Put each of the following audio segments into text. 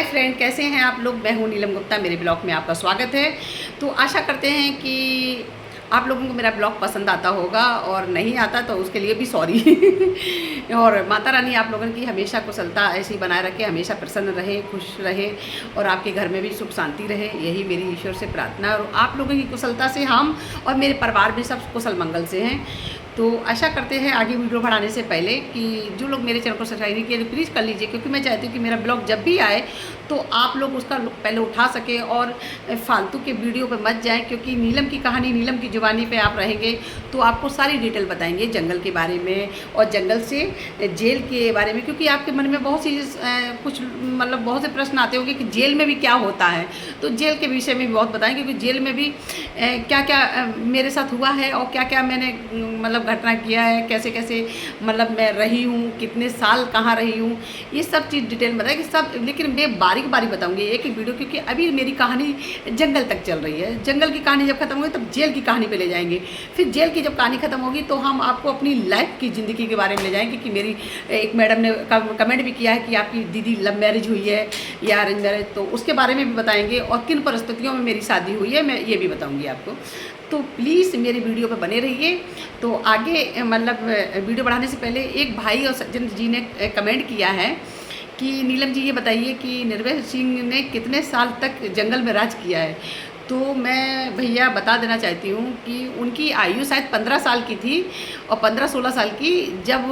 Hi friend, कैसे हैं आप लोग। मैं हूं नीलम गुप्ता, मेरे ब्लॉग में आपका स्वागत है। तो आशा करते हैं कि आप लोगों को मेरा ब्लॉग पसंद आता होगा, और नहीं आता तो उसके लिए भी सॉरी। और माता रानी आप लोगों की हमेशा कुशलता ऐसी बनाए रखे, हमेशा प्रसन्न रहे, खुश रहे, और आपके घर में भी सुख शांति रहे। यही मेरी ईश्वर से प्रार्थना है, और आप लोगों की कुशलता से हम और मेरे परिवार भी सब कुशल मंगल से हैं। तो आशा करते हैं आगे वीडियो बढ़ाने से पहले कि जो लोग मेरे चैनल को सब्सक्राइब नहीं किए तो प्लीज़ कर लीजिए, क्योंकि मैं चाहती हूँ कि मेरा ब्लॉग जब भी आए तो आप लोग उसका पहले उठा सके और फालतू के वीडियो पे मत जाएं, क्योंकि नीलम की कहानी, नीलम की जुबानी पे आप रहेंगे तो आपको सारी डिटेल बताएंगे जंगल के बारे में और जंगल से जेल के बारे में। क्योंकि आपके मन में बहुत सी कुछ मतलब बहुत से प्रश्न आते होंगे कि जेल में भी क्या होता है, तो जेल के विषय में भी बहुत बताएं, क्योंकि जेल में भी क्या क्या मेरे साथ हुआ है और क्या क्या मैंने मतलब घटना किया है, कैसे कैसे मतलब मैं रही हूँ, कितने साल कहाँ रही हूँ, ये सब चीज़ डिटेल में बताएगी सब। लेकिन मैं बारीक बारीक बताऊँगी एक एक वीडियो, क्योंकि अभी मेरी कहानी जंगल तक चल रही है। जंगल की कहानी जब खत्म होगी तब जेल की कहानी पे ले जाएंगे। फिर जेल की जब कहानी खत्म होगी तो हम आपको अपनी लाइफ की ज़िंदगी के बारे में ले जाएंगे। कि मेरी एक मैडम ने कमेंट भी किया है कि आपकी दीदी लव मैरिज हुई है या अरेंज मैरिज, तो उसके बारे में भी बताएंगे, और किन परिस्थितियों में मेरी शादी हुई है मैं ये भी बताऊँगी आपको। तो प्लीज़ मेरी वीडियो पे बने रहिए। तो आगे मतलब वीडियो बढ़ाने से पहले एक भाई और सज्जन जी ने कमेंट किया है कि नीलम जी ये बताइए कि निर्भय सिंह ने कितने साल तक जंगल में राज किया है। तो मैं भैया बता देना चाहती हूँ कि उनकी आयु शायद 15 साल की थी, और 15-16 साल की जब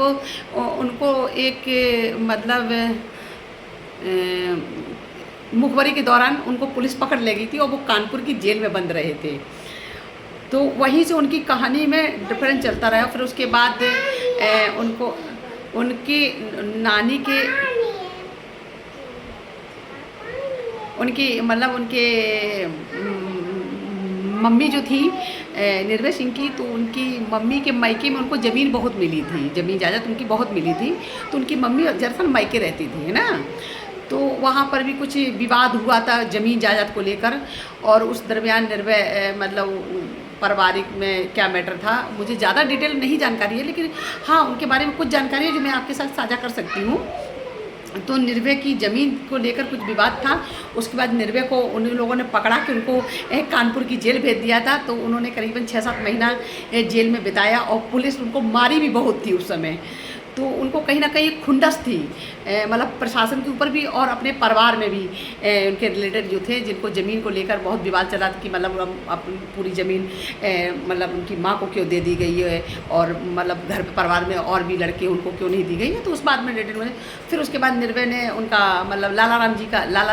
उनको एक मतलब मुखबरी के दौरान उनको पुलिस पकड़ ले गई थी, और वो कानपुर की जेल में बंद रहे थे। तो वहीं से उनकी कहानी में डिफरेंस चलता रहा। फिर उसके बाद उनको उनकी नानी के उनकी मतलब उनके मम्मी जो थी निर्भय सिंह की, तो उनकी मम्मी के मायके में उनको ज़मीन बहुत मिली थी, ज़मीन जायदाद उनकी बहुत मिली थी। तो उनकी मम्मी दरअसल मायके रहती थी, है ना। तो वहाँ पर भी कुछ विवाद हुआ था ज़मीन जायदाद को लेकर, और उस दरमियान निर्भय मतलब पारिवारिक में क्या मैटर था, मुझे ज़्यादा डिटेल नहीं जानकारी है, लेकिन हाँ उनके बारे में कुछ जानकारी है जो मैं आपके साथ साझा कर सकती हूँ। तो निर्भय की ज़मीन को लेकर कुछ विवाद था। उसके बाद निर्भय को उन लोगों ने पकड़ा कि उनको कानपुर की जेल भेज दिया था। तो उन्होंने करीबन 6-7 महीना जेल में बिताया, और पुलिस उनको मारी भी बहुत थी उस समय। तो उनको कहीं ना कहीं खुंदस थी, मतलब प्रशासन के ऊपर भी और अपने परिवार में भी। उनके रिलेटेड जो थे जिनको ज़मीन को लेकर बहुत विवाद चला था कि मतलब अपनी पूरी ज़मीन मतलब उनकी माँ को क्यों दे दी गई है, और मतलब घर पे परिवार में और भी लड़के उनको क्यों नहीं दी गई है। तो उस बात में रिलेटेड में फिर उसके बाद निर्भय ने उनका मतलब लाला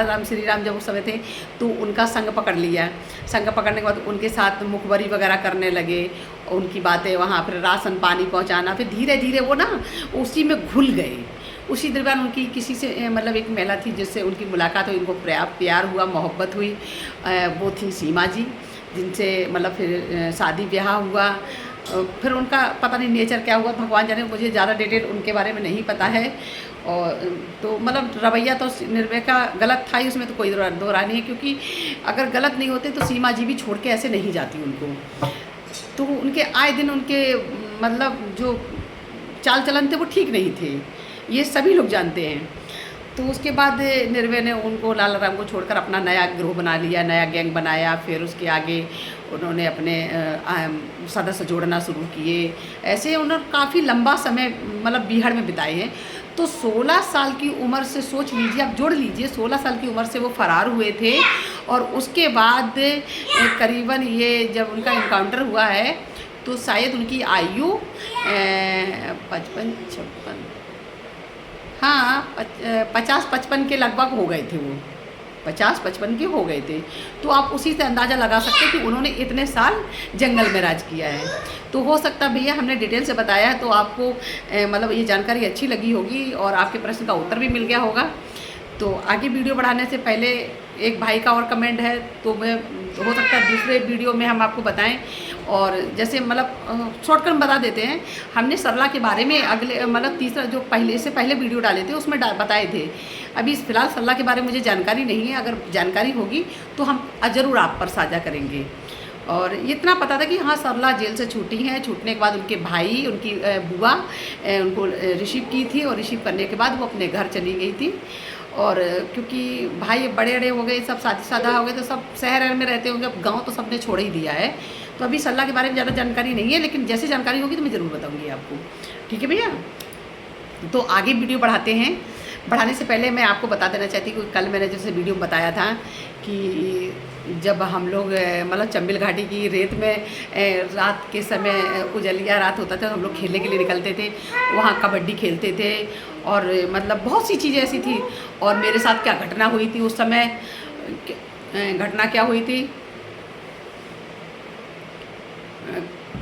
राम श्री राम जब उस समय थे तो उनका संग पकड़ लिया। संग पकड़ने के बाद उनके साथ मुखबरी वगैरह करने लगे, उनकी बातें वहाँ फिर राशन पानी पहुँचाना। फिर धीरे धीरे वो ना उसी में घुल गए। उसी दरमियान उनकी किसी से मतलब एक महिला थी जिससे उनकी मुलाकात हुई, उनको प्यार हुआ, मोहब्बत हुई। वो थी सीमा जी, जिनसे मतलब फिर शादी ब्याह हुआ। फिर उनका पता नहीं नेचर क्या हुआ, भगवान जाने, मुझे ज़्यादा डिटेल उनके बारे में नहीं पता है। और तो मतलब रवैया तो निर्भय का गलत था ही, उसमें तो कोई दो राय नहीं है, क्योंकि अगर गलत नहीं होते तो सीमा जी भी छोड़ के ऐसे नहीं जाती उनको। तो उनके आए दिन उनके मतलब जो चाल चलन थे वो ठीक नहीं थे, ये सभी लोग जानते हैं। तो उसके बाद निर्भय ने उनको लाला राम को छोड़कर अपना नया ग्रोह बना लिया, नया गैंग बनाया। फिर उसके आगे उन्होंने अपने सदस्य जोड़ना शुरू किए। ऐसे उन्होंने काफ़ी लंबा समय मतलब बिहार में बिताए हैं। तो 16 साल की उम्र से सोच लीजिए, आप जोड़ लीजिए, 16 साल की उम्र से वो फरार हुए थे। और उसके बाद करीबन ये जब उनका इनकाउंटर हुआ है तो शायद उनकी आयु 55-56, हाँ 50-55 के लगभग हो गए थे। वो 50-55 के हो गए थे। तो आप उसी से अंदाज़ा लगा सकते हैं कि उन्होंने इतने साल जंगल में राज किया है। तो हो सकता भैया हमने डिटेल से बताया है तो आपको मतलब ये जानकारी अच्छी लगी होगी, और आपके प्रश्न का उत्तर भी मिल गया होगा। तो आगे वीडियो बढ़ाने से पहले एक भाई का और कमेंट है, तो मैं हो सकता है दूसरे वीडियो में हम आपको बताएं। और जैसे मतलब शॉर्टकट में बता देते हैं, हमने सरला के बारे में अगले मतलब तीसरा जो पहले वीडियो डाले थे उसमें बताए थे। अभी फ़िलहाल सरला के बारे में मुझे जानकारी नहीं है, अगर जानकारी होगी तो हम ज़रूर आप पर साझा करेंगे। और इतना पता था कि हाँ सरला जेल से छूटी हैं। छूटने के बाद उनके भाई, उनकी बुआ उनको रिसीव की थी, और रिसीव करने के बाद वो अपने घर चली गई थी। और क्योंकि भाई बड़े बड़े हो गए, सब शादी शादा हो गए, तो सब शहर में रहते होंगे, अब गाँव तो सबने छोड़ ही दिया है। तो अभी सल्ला के बारे में ज़्यादा जानकारी नहीं है, लेकिन जैसे जानकारी होगी तो मैं ज़रूर बताऊँगी आपको। ठीक है भैया, तो आगे वीडियो बढ़ाते हैं। बढ़ाने से पहले मैं आपको बता देना चाहती हूँ कि कल मैंने जैसे वीडियो में बताया था कि जब हम लोग मतलब चंबल घाटी की रेत में रात के समय उजलिया रात होता था, हम लोग खेलने के लिए निकलते थे, वहाँ कबड्डी खेलते थे और मतलब बहुत सी चीज़ें ऐसी थी। और मेरे साथ क्या घटना हुई थी उस समय, घटना क्या हुई थी,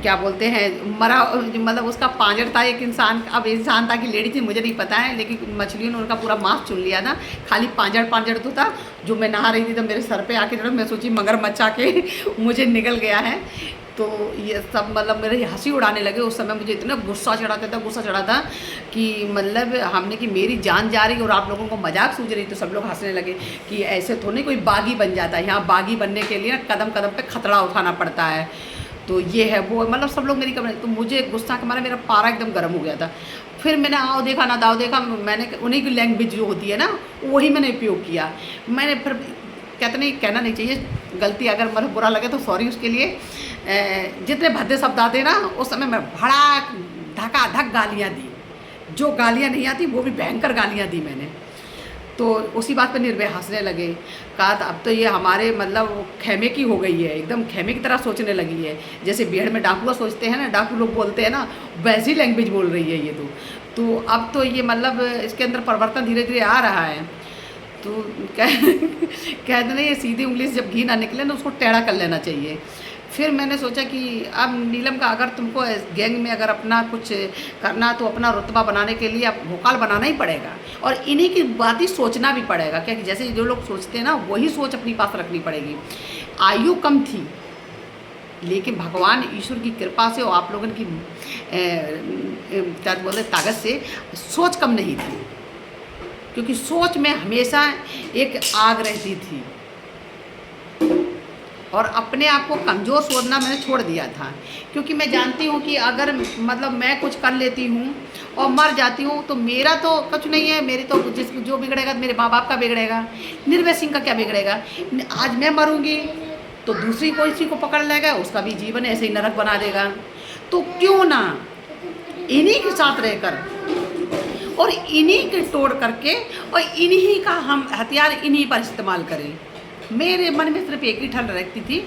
क्या बोलते हैं, मरा मतलब उसका पांजर था एक इंसान, अब इंसान था कि लेडी थी मुझे नहीं पता है, लेकिन मछलियों ने उनका पूरा मांस चुन लिया था। खाली पांजर तो था। जो मैं नहा रही थी तो मेरे सर पे आके चढ़ा, मैं सोची मगरमच्छ आके मुझे निकल गया है। तो ये सब मतलब मेरी हंसी उड़ाने लगे। उस समय मुझे इतना गुस्सा चढ़ा था कि मतलब हमने कि मेरी जान जा रही और आप लोगों को मजाक सूझ रही। तो सब लोग हंसने लगे कि ऐसे तो नहीं कोई बागी बन जाता है, यहाँ बागी बनने के लिए कदम कदम पे खतरा उठाना पड़ता है। तो ये है वो, मतलब सब लोग मेरी कमरे, तो मुझे गुस्सा के मारे मेरा पारा एकदम गर्म हो गया था। फिर मैंने आओ देखा ना दाव देखा, मैंने उन्हीं की लैंग्वेज जो होती है ना वही मैंने उपयोग किया। मैंने फिर कहते नहीं, कहना नहीं चाहिए, गलती अगर मतलब बुरा लगे तो सॉरी उसके लिए। जितने भद्दे शब्द आते ना उस समय मैं भड़ाक धकाधक गालियाँ दी, जो गालियाँ नहीं आती वो भी भयंकर गालियाँ दी मैंने। तो उसी बात पर निर्भय हंसने लगे। कहा अब तो ये हमारे मतलब खेमे की हो गई है, एकदम खेमे की तरह सोचने लगी है। जैसे बिहार में डाकुआ सोचते हैं ना, डाकू लोग बोलते हैं ना, वैसी लैंग्वेज बोल रही है ये। तो अब तो ये मतलब इसके अंदर परिवर्तन धीरे धीरे आ रहा है। तो कहते नहीं, ये सीधी उंगली से जब घी ना निकले ना उसको टेढ़ा कर लेना चाहिए। फिर मैंने सोचा कि अब नीलम का अगर तुमको गैंग में अगर अपना कुछ करना तो अपना रुतबा बनाने के लिए अब भोकाल बनाना ही पड़ेगा और इन्हीं की बात ही सोचना भी पड़ेगा। क्या जैसे जो लोग सोचते हैं ना वही सोच अपनी पास रखनी पड़ेगी। आयु कम थी लेकिन भगवान ईश्वर की कृपा से और आप लोगों की क्या बोलते ताकत से सोच कम नहीं थी, क्योंकि सोच में हमेशा एक आग रहती थी और अपने आप को कमज़ोर सोचना मैंने छोड़ दिया था। क्योंकि मैं जानती हूँ कि अगर मतलब मैं कुछ कर लेती हूँ और मर जाती हूँ तो मेरा तो कुछ नहीं है, मेरी तो जो बिगड़ेगा मेरे माँ बाप का बिगड़ेगा, निर्भय सिंह का क्या बिगड़ेगा। आज मैं मरूँगी तो दूसरी कोई सी को पकड़ लेगा, उसका भी जीवन ऐसे ही नरक बना देगा। तो क्यों ना इन्हीं के साथ रहकर और इन्हीं के तोड़ करके और इन्हीं का हम हथियार इन्हीं पर इस्तेमाल करें। मेरे मन में सिर्फ एक ही ठन रहती थी,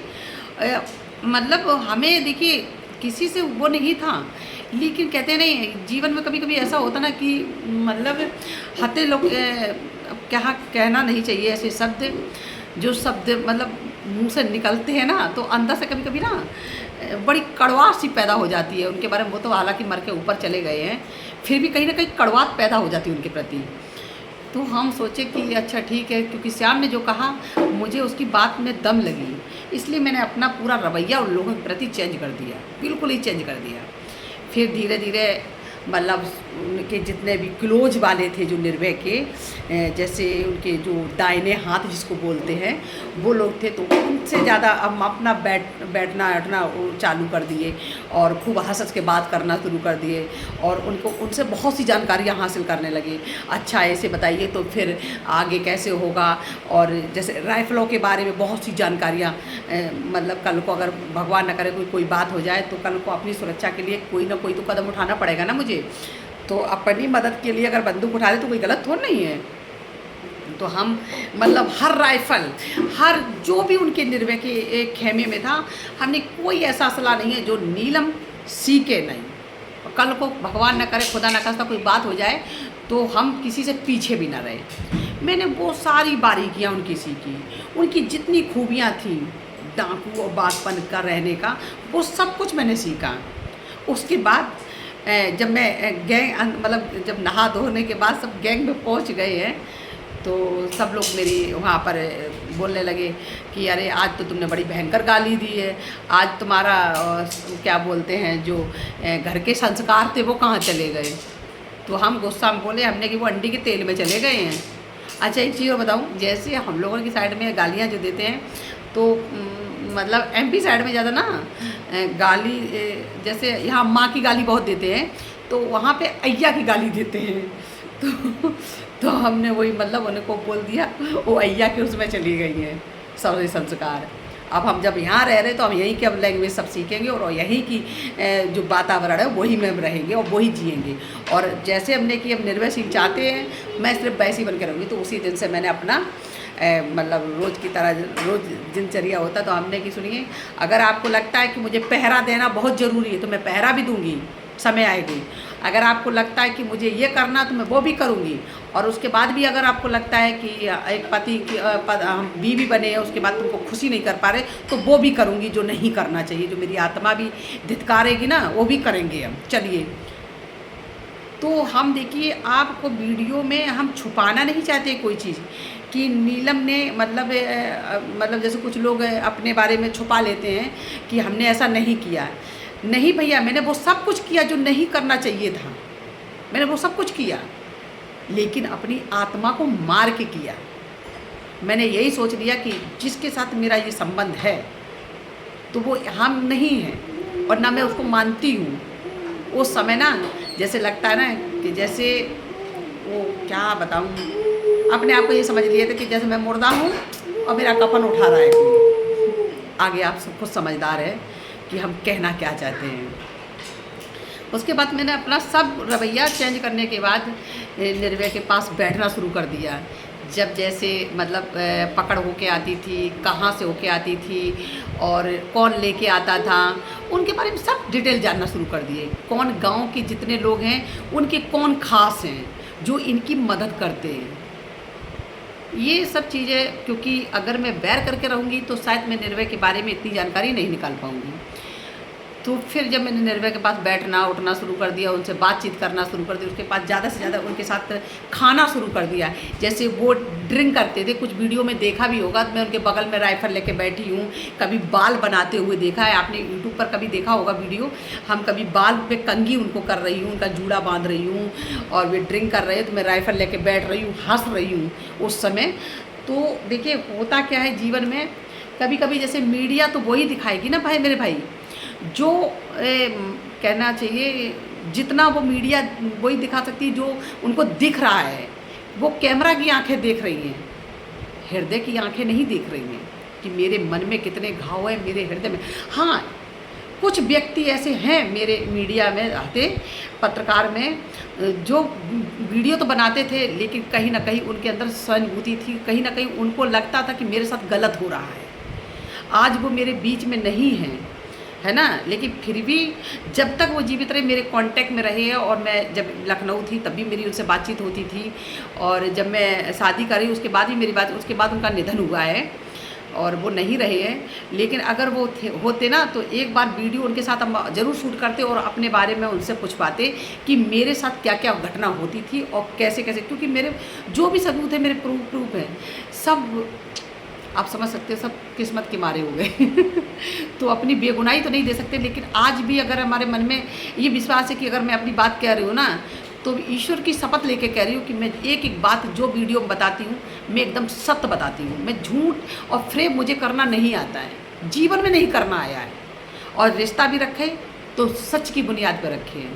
मतलब हमें देखिए किसी से वो नहीं था, लेकिन कहते नहीं जीवन में कभी कभी ऐसा होता ना कि मतलब हते लोग क्या कहना नहीं चाहिए ऐसे शब्द, जो शब्द मतलब मुंह से निकलते हैं ना तो अंदर से कभी कभी ना बड़ी कड़वाहट सी पैदा हो जाती है उनके बारे में। वो तो हालांकि मर के ऊपर चले गए हैं, फिर भी कहीं ना कहीं कड़वाहट पैदा हो जाती है उनके प्रति। तो हम सोचे कि अच्छा ठीक है, क्योंकि श्याम ने जो कहा मुझे उसकी बात में दम लगी, इसलिए मैंने अपना पूरा रवैया उन लोगों के प्रति चेंज कर दिया, बिल्कुल ही चेंज कर दिया। फिर धीरे धीरे मतलब उनके जितने भी क्लोज वाले थे जो निर्भय के, जैसे उनके जो दाहिने हाथ जिसको बोलते हैं वो लोग थे, तो उनसे ज़्यादा हम अपना बैठना उठना चालू कर दिए और खूब हंस के बात करना शुरू कर दिए और उनसे बहुत सी जानकारियाँ हासिल करने लगे। अच्छा ऐसे बताइए तो फिर आगे कैसे होगा, और जैसे राइफलों के बारे में बहुत सी जानकारियाँ, मतलब कल को अगर भगवान न करे कोई बात हो जाए तो कल को अपनी सुरक्षा के लिए कोई ना कोई तो कदम उठाना पड़ेगा ना मुझे। तो अपनी मदद के लिए अगर बंदूक उठा दे तो कोई गलत थोड़ा नहीं है। तो हम मतलब हर राइफल, हर जो भी उनके निर्भय के एक खेमे में था, हमने कोई ऐसा सलाह नहीं है जो नीलम सीखे नहीं। कल को भगवान न करे खुदा न खास्ता कोई बात हो जाए तो हम किसी से पीछे भी ना रहे। मैंने वो सारी बारीकियाँ उनकी सीखी, उनकी जितनी खूबियाँ थी डाकू और बातपन का रहने का, वो सब कुछ मैंने सीखा। उसके बाद जब मैं गैंग मतलब जब नहा धोने के बाद सब गैंग में पहुंच गए हैं तो सब लोग मेरी वहाँ पर बोलने लगे कि अरे आज तो तुमने बड़ी भयंकर गाली दी है, आज तुम्हारा क्या बोलते हैं जो घर के संस्कार थे वो कहाँ चले गए। तो हम गुस्सा में बोले हमने कि वो अंडी के तेल में चले गए हैं। अच्छा एक चीज़ और बताऊँ, जैसे हम लोगों की साइड में गालियाँ जो देते हैं तो मतलब एमपी साइड में ज़्यादा ना गाली, जैसे यहाँ माँ की गाली बहुत देते हैं तो वहाँ पे अय्या की गाली देते हैं। तो हमने वही मतलब उनको बोल दिया, वो अय्या के उसमें चली गई हैं सारे संस्कार। अब हम जब यहाँ रह रहे तो हम यहीं की अब लैंग्वेज सब सीखेंगे और यहीं की जो वातावरण है वही में हम रहेंगे और वही जिएंगे। और जैसे हमने कि अब निर्भय सिंह चाहते हैं मैं सिर्फ वैसी बन के रहूँगी, तो उसी दिन से मैंने अपना मतलब रोज़ की तरह रोज़ दिनचर्या होता। तो हमने कि सुनिए, अगर आपको लगता है कि मुझे पहरा देना बहुत ज़रूरी है तो मैं पहरा भी दूँगी, समय आएगी। अगर आपको लगता है कि मुझे ये करना तो मैं वो भी करूँगी। और उसके बाद भी अगर आपको लगता है कि एक पति की हम बीवी बने हैं, उसके बाद तुमको खुशी नहीं कर पा रहे, तो वो भी करूँगी जो नहीं करना चाहिए, जो मेरी आत्मा भी धिक्कारेगी ना, वो भी करेंगे हम। चलिए, तो हम देखिए आपको वीडियो में हम छुपाना नहीं चाहते कोई चीज़ कि नीलम ने मतलब जैसे कुछ लोग अपने बारे में छुपा लेते हैं कि हमने ऐसा नहीं किया। नहीं भैया, मैंने वो सब कुछ किया जो नहीं करना चाहिए था, मैंने वो सब कुछ किया, लेकिन अपनी आत्मा को मार के किया। मैंने यही सोच लिया कि जिसके साथ मेरा ये संबंध है तो वो हम नहीं हैं और ना मैं उसको मानती हूँ। उस समय ना जैसे लगता है ना कि जैसे वो क्या बताऊँ, अपने आप को ये समझ लिए थे कि जैसे मैं मुर्दा हूँ और मेरा कफन उठा रहा है कोई। आगे आप सब कुछ समझदार है कि हम कहना क्या चाहते हैं। उसके बाद मैंने अपना सब रवैया चेंज करने के बाद निर्भय के पास बैठना शुरू कर दिया। जब जैसे मतलब पकड़ होके आती थी, कहाँ से होके आती थी और कौन लेके आता था, उनके बारे में सब डिटेल जानना शुरू कर दिए। कौन गांव के जितने लोग हैं उनके कौन खास हैं जो इनकी मदद करते हैं, ये सब चीज़ें। क्योंकि अगर मैं बैर करके रहूँगी तो शायद मैं निर्भय के बारे में इतनी जानकारी नहीं निकाल पाऊँगी। तो फिर जब मैंने निर्भय के पास बैठना उठना शुरू कर दिया, उनसे बातचीत करना शुरू कर दिया, उसके पास ज़्यादा से ज़्यादा उनके साथ खाना शुरू कर दिया। जैसे वो ड्रिंक करते थे, कुछ वीडियो में देखा भी होगा, मैं उनके बगल में राइफल लेके बैठी हूँ। कभी बाल बनाते हुए देखा है आपने, यूट्यूब पर कभी देखा होगा वीडियो। हम कभी बाल पे कंघी उनको कर रही हूँ, उनका जूड़ा बांध रही हूँ और वे ड्रिंक कर रहे हैं तो मैं राइफल लेके बैठ रही हूँ, हंस रही हूँ उस समय। तो देखिए होता क्या है जीवन में, कभी कभी जैसे मीडिया तो वही दिखाएगी ना भाई, मेरे भाई, जो कहना चाहिए जितना वो मीडिया वही दिखा सकती है जो उनको दिख रहा है। वो कैमरा की आंखें देख रही हैं, हृदय की आंखें नहीं देख रही हैं कि मेरे मन में कितने घाव है, मेरे हृदय में। हाँ, कुछ व्यक्ति ऐसे हैं मेरे मीडिया में आते, पत्रकार में, जो वीडियो तो बनाते थे लेकिन कहीं ना कहीं उनके अंदर सहानुभूति थी, कहीं ना कहीं उनको लगता था कि मेरे साथ गलत हो रहा है। आज वो मेरे बीच में नहीं हैं, है ना, लेकिन फिर भी जब तक वो जीवित रहे, मेरे कांटेक्ट में रहे। और मैं जब लखनऊ थी तब भी मेरी उनसे बातचीत होती थी, और जब मैं शादी करी उसके बाद भी मेरी बात, उसके बाद उनका निधन हुआ है और वो नहीं रहे हैं। लेकिन अगर वो होते ना तो एक बार वीडियो उनके साथ हम ज़रूर शूट करते और अपने बारे में उनसे पूछवाते कि मेरे साथ क्या क्या घटना होती थी और कैसे कैसे, क्योंकि मेरे जो भी सबूत है, मेरे प्रूफ है सब, आप समझ सकते हैं, सब किस्मत के मारे हो गए। तो अपनी बेगुनाही तो नहीं दे सकते, लेकिन आज भी अगर हमारे मन में ये विश्वास है कि अगर मैं अपनी बात कह रही हूँ ना तो ईश्वर की शपथ लेके कह रही हूँ कि मैं एक एक बात जो वीडियो में बताती हूँ मैं एकदम सत्य बताती हूँ। मैं झूठ और फ्रेब मुझे करना नहीं आता है, जीवन में नहीं करना आया है। और रिश्ता भी रखे तो सच की बुनियाद पर रखे।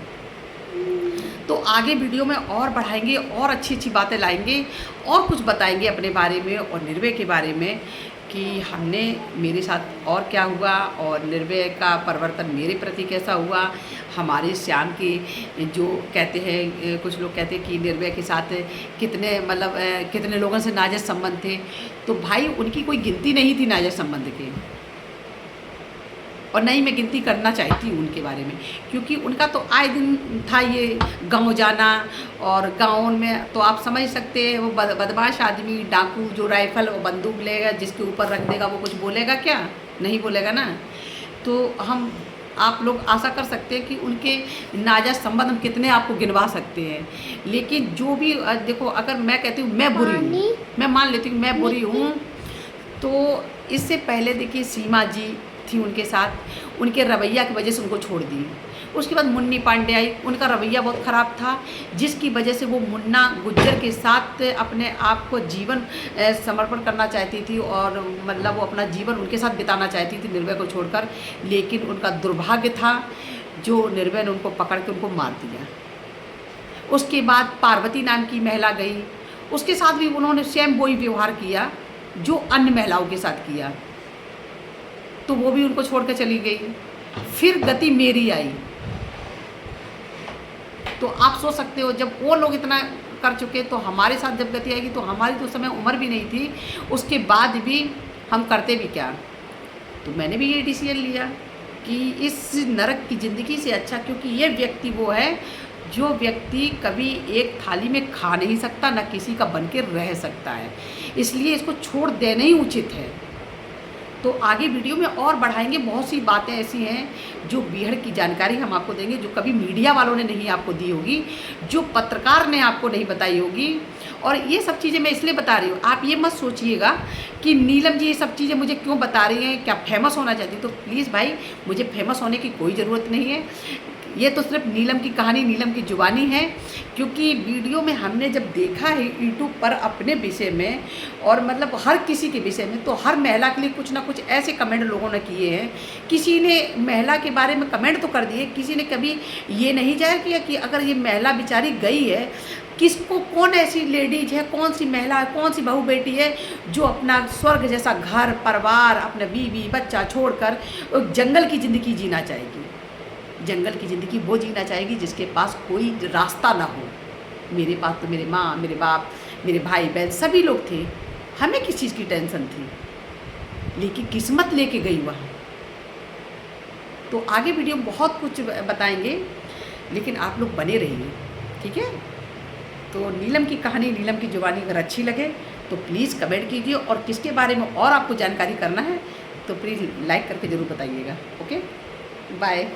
तो आगे वीडियो में और बढ़ाएंगे और अच्छी अच्छी बातें लाएंगे और कुछ बताएंगे अपने बारे में और निर्भय के बारे में कि हमने, मेरे साथ और क्या हुआ और निर्भय का परिवर्तन मेरे प्रति कैसा हुआ। हमारे श्याम की जो कहते हैं, कुछ लोग कहते हैं कि निर्भय के साथ कितने मतलब कितने लोगों से नाजायज़ संबंध थे, तो भाई उनकी कोई गिनती नहीं थी नाजायज़ संबंध की, और नहीं मैं गिनती करना चाहती हूँ उनके बारे में, क्योंकि उनका तो आए दिन था ये गांव जाना। और गांव में तो आप समझ सकते हैं वो बदमाश आदमी, डाकू, जो राइफल और बंदूक लेगा, जिसके ऊपर रख देगा वो कुछ बोलेगा क्या? नहीं बोलेगा ना। तो हम आप लोग आशा कर सकते हैं कि उनके नाजायज़ संबंध हम कितने आपको गिनवा सकते हैं। लेकिन जो भी देखो, अगर मैं कहती हूँ मैं बुरी हूँ, मैं मान लेती हूँ मैं बुरी हूँ, तो इससे पहले देखिए सीमा जी थी उनके साथ, उनके रवैया की वजह से उनको छोड़ दी। उसके बाद मुन्नी पांडे आई, उनका रवैया बहुत ख़राब था, जिसकी वजह से वो मुन्ना गुज्जर के साथ अपने आप को जीवन समर्पण करना चाहती थी और मतलब वो अपना जीवन उनके साथ बिताना चाहती थी निर्भय को छोड़कर। लेकिन उनका दुर्भाग्य था जो निर्भय ने उनको पकड़ के उनको मार दिया। उसके बाद पार्वती नाम की महिला गई, उसके साथ भी उन्होंने सेम वही व्यवहार किया जो अन्य महिलाओं के साथ किया, तो वो भी उनको छोड़ कर चली गई। फिर गति मेरी आई। तो आप सोच सकते हो, जब वो लोग इतना कर चुके तो हमारे साथ जब गति आएगी, तो हमारी तो उस समय उम्र भी नहीं थी, उसके बाद भी हम करते भी क्या। तो मैंने भी ये डिसीजन लिया कि इस नरक की ज़िंदगी से अच्छा, क्योंकि ये व्यक्ति वो है जो व्यक्ति कभी एक थाली में खा नहीं सकता, ना किसी का बन के रह सकता है, इसलिए इसको छोड़ देना ही उचित है। तो आगे वीडियो में और बढ़ाएंगे, बहुत सी बातें ऐसी हैं जो बीहड़ की जानकारी हम आपको देंगे, जो कभी मीडिया वालों ने नहीं आपको दी होगी, जो पत्रकार ने आपको नहीं बताई होगी। और ये सब चीज़ें मैं इसलिए बता रही हूँ, आप ये मत सोचिएगा कि नीलम जी ये सब चीज़ें मुझे क्यों बता रही हैं, क्या फेमस होना चाहती। तो प्लीज़ भाई, मुझे फेमस होने की कोई ज़रूरत नहीं है। ये तो सिर्फ नीलम की कहानी, नीलम की जुबानी है, क्योंकि वीडियो में हमने जब देखा है यूट्यूब पर अपने विषय में, और मतलब हर किसी के विषय में, तो हर महिला के लिए कुछ ना कुछ ऐसे कमेंट लोगों ने किए हैं। किसी ने महिला के बारे में कमेंट तो कर दिए, किसी ने कभी ये नहीं जाहिर किया कि अगर ये महिला बेचारी गई है, किसको, कौन ऐसी लेडीज है, कौन सी महिला है, कौन सी बहू बेटी है जो अपना स्वर्ग जैसा घर परिवार, अपना बीवी बच्चा छोड़कर जंगल की ज़िंदगी जीना चाहेगी। जंगल की ज़िंदगी वो जीना चाहेगी जिसके पास कोई रास्ता ना हो। मेरे पास तो मेरे माँ, मेरे बाप, मेरे भाई बहन सभी लोग थे, हमें किस चीज़ की टेंशन थी, लेकिन किस्मत लेके गई वहाँ। तो आगे वीडियो में बहुत कुछ बताएंगे, लेकिन आप लोग बने रहिए, ठीक है। तो नीलम की कहानी, नीलम की जुबानी अगर अच्छी लगे तो प्लीज़ कमेंट कीजिए, और किसके बारे में और आपको जानकारी करना है तो प्लीज़ लाइक करके ज़रूर बताइएगा। Okay, bye.